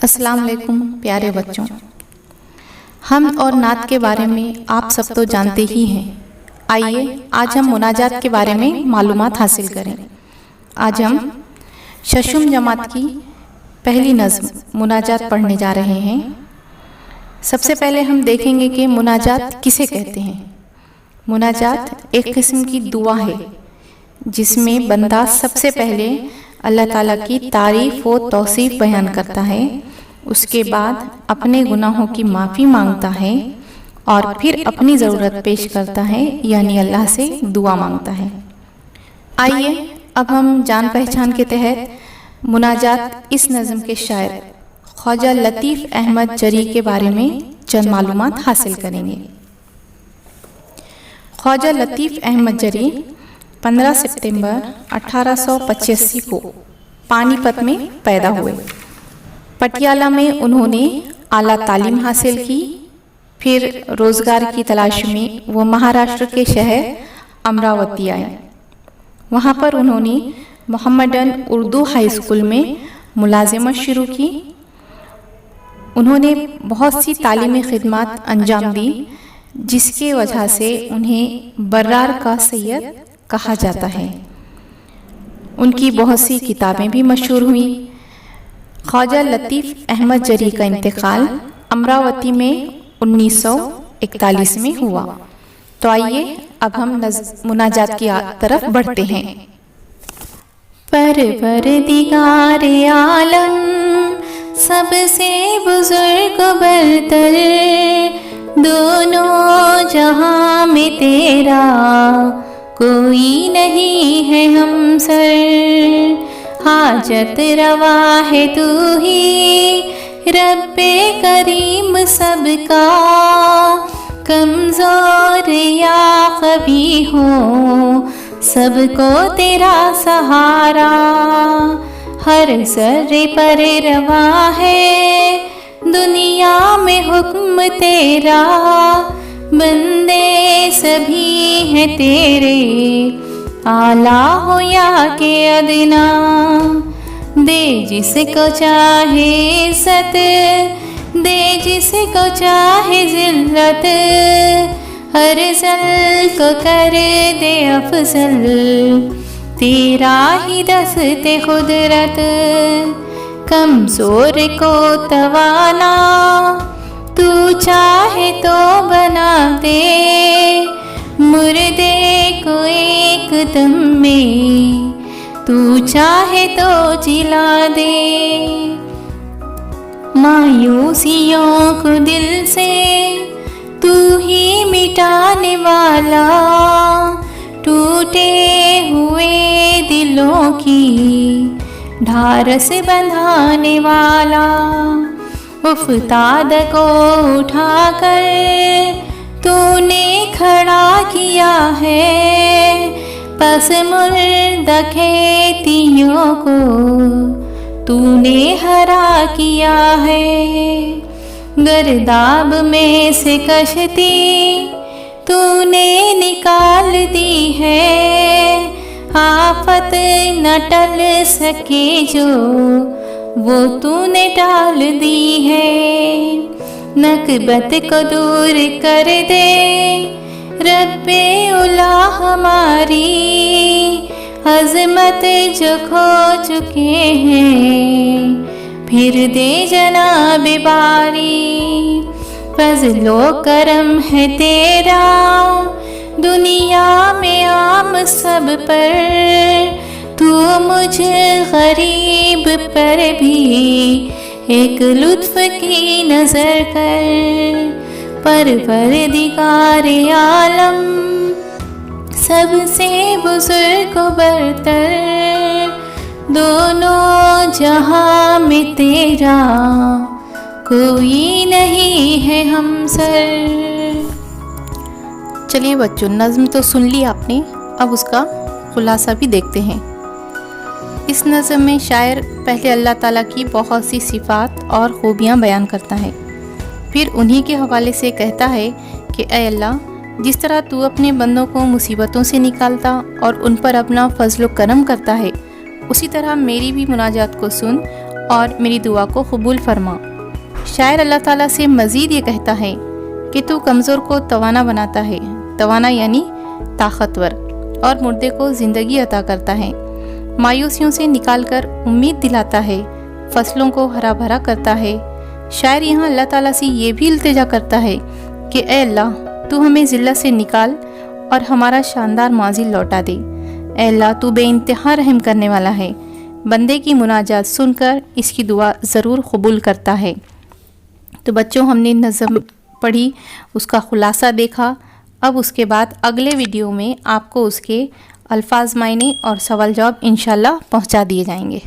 अस्सलाम वालेकुम प्यारे बच्चों। हम और नात के बारे में आप सब तो जानते ही हैं। आइए आज हम मुनाजात के बारे में मालूमात हासिल करें। आज हम शशुम जमात की पहली नज़्म मुनाजात पढ़ने जा रहे हैं। सबसे पहले हम देखेंगे कि मुनाजात किसे कहते हैं। मुनाजात एक किस्म की दुआ है जिसमें बंदा सबसे पहले अल्लाह ताला की तारीफ़ व तौसीफ़ बयान करता है, उसके बाद अपने गुनाहों की माफ़ी मांगता है और फिर अपनी ज़रूरत पेश करता है, यानी अल्लाह से दुआ मांगता है। आइए अब हम जान पहचान के तहत मुनाजात इस नज़्म के शायर ख्वाजा लतीफ़ अहमद जरी के बारे में चंद मालूमात हासिल करेंगे। ख्वाजा लतीफ़ अहमद जरी 15 सितंबर 1885 को पानीपत में पैदा हुए। पटियाला में उन्होंने आला तालीम हासिल की। फिर रोज़गार की तलाश में वो महाराष्ट्र के शहर अमरावती आए। वहाँ पर उन्होंने मोहम्मदन उर्दू हाई स्कूल में मुलाजिमत शुरू की। उन्होंने बहुत सी तालीमी खिदमत अंजाम दी, जिसके वजह से उन्हें बर्रार का सैयद कहा जाता है। उनकी बहुत सी किताबें भी मशहूर हुई। ख्वाजा लतीफ़ अहमद जरी का इंतकाल अमरावती में 1941 में हुआ। तो आइए अब हम मुनाजात की तरफ बढ़ते हैं। परवरदिगार आलम सबसे बुजुर्ग बरतर, दोनों जहां में तेरा कोई नहीं है हमसर। हाजत रवा है तू ही रब्बे करीम सबका, कमज़ोर या कभी हो सबको तेरा सहारा। हर सर्रे पर रवा है दुनिया में हुक्म तेरा, बंदे सभी हैं तेरे आला हो या के अदना। दे जिसको चाहे इज़्ज़त, दे जिसको चाहे ज़िल्लत, हर ज़ल को कर दे अफ़ज़ल, तेरा ही दस्ते खुदरत। कमज़ोर को तवाना तू चाहे तो बना दे, मुर्दे को एक दम में तू चाहे तो जिला दे। मायूसियों को दिल से तू ही मिटाने वाला, टूटे हुए दिलों की ढारस बंधाने वाला। उफ्ताद को उठाकर तूने खड़ा किया है, पस मुर्दा खेतियों को तूने हरा किया है। गर्दाब में से कश्ती तूने निकाल दी है, आफत न टल सके जो वो तूने टाल दी है। नकबत को दूर कर दे रब्बे उला हमारी, अज़मत जो खो चुके हैं फिर दे जनाब बारी। फज़लो करम है तेरा दुनिया में आम सब पर, तू मुझे गरीब पर भी एक लुत्फ की नज़र कर। परवरदिगार आलम सबसे बुजुर्ग बरतर, दोनों जहां में तेरा कोई नहीं है हमसर। चलिए बच्चों, नज़्म तो सुन ली आपने, अब उसका खुलासा भी देखते हैं। इस नज़्म में शायर पहले अल्लाह ताला की बहुत सी सिफ़ात और खूबियाँ बयान करता है, फिर उन्हीं के हवाले से कहता है कि ऐ अल्लाह, जिस तरह तू अपने बंदों को मुसीबतों से निकालता और उन पर अपना फजल करम करता है, उसी तरह मेरी भी मुनाजात को सुन और मेरी दुआ को कबूल फरमा। शायर अल्लाह ताला से मज़ीद ये कहता है कि तू कमज़ोर को तवाना बनाता है, तवाना यानी ताकतवर, और मुर्दे को ज़िंदगी अता करता है। मायूसियों से निकालकर उम्मीद दिलाता है, फसलों को हरा भरा करता है। शायर यहाँ अल्लाह ताला से ये भी इल्तिजा करता है कि ए अल्लाह, तू हमें ज़िल्लत से निकाल और हमारा शानदार माजी लौटा दे। ए अल्लाह, तू बेइंतहा रहम करने वाला है। बंदे की मुनाजात सुनकर इसकी दुआ ज़रूर कबूल करता है। तो बच्चों, हमने नज़म पढ़ी, उसका ख़ुलासा देखा। अब उसके बाद अगले वीडियो में आपको उसके अल्फाज मायने और सवाल जवाब इंशाल्लाह पहुंचा दिए जाएंगे।